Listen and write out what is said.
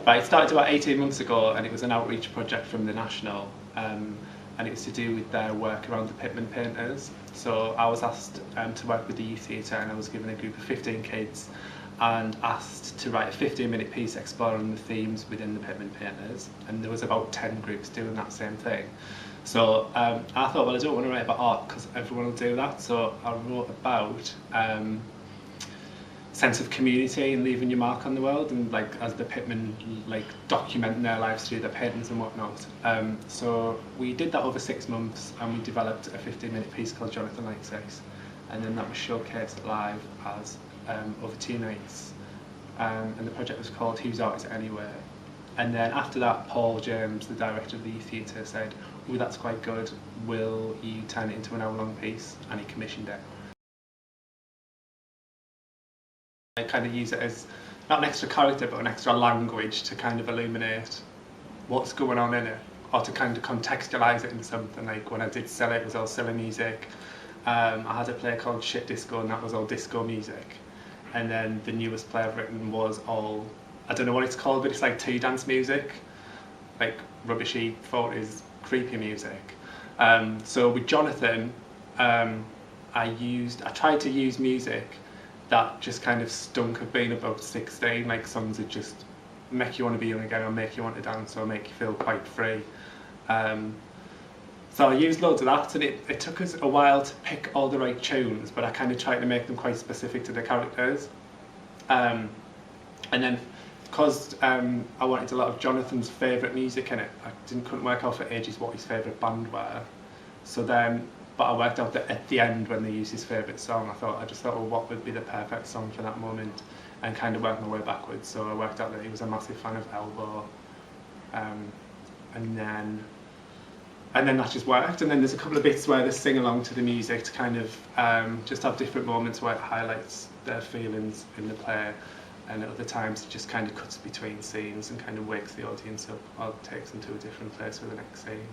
Right, it started about 18 months ago, and it was an outreach project from the National, and it was to do with their work around the Pitman painters. So I was asked to work with the youth theatre, and I was given a group of 15 kids and asked to write a 15-minute piece exploring the themes within the Pitman painters, and there was about 10 groups doing that same thing. So I thought, well, I don't want to write about art because everyone will do that, so I wrote about sense of community and leaving your mark on the world, and like as the pitmen like documenting their lives through their paintings and whatnot. So we did that over 6 months, and we developed a 15-minute piece called Jonathan+Likes+This, and then that was showcased live as over 2 nights, and the project was called Whose Art Is It Anyway? And then after that, Paul James, the director of the youth theatre, said, "Oh, that's quite good, will you turn it into an hour-long piece?" And he commissioned it. I kind of use it as not an extra character but an extra language to kind of illuminate what's going on in it, or to kind of contextualise it into something. Like when I did Sell It was all silly music. I had a play called Shit Disco, and that was all disco music. And then the newest play I've written was all, I don't know what it's called, but it's like tea dance music, like rubbishy 40s creepy music. So with Jonathan, I tried to use music that just kind of stunk of being about 16, like songs that just make you want to be young again, or make you want to dance, or make you feel quite free. So I used loads of that, and it took us a while to pick all the right tunes, but I kind of tried to make them quite specific to the characters. And then, because I wanted a lot of Jonathan's favourite music in it, I couldn't work out for ages what his favourite band were. So then, but I worked out that at the end, when they used his favourite song, I just thought, well, what would be the perfect song for that moment, and kind of worked my way backwards. So I worked out that he was a massive fan of Elbow, and then that just worked. And then there's a couple of bits where they sing along to the music to kind of just have different moments where it highlights their feelings in the play, and at other times it just kind of cuts between scenes and kind of wakes the audience up or takes them to a different place for the next scene.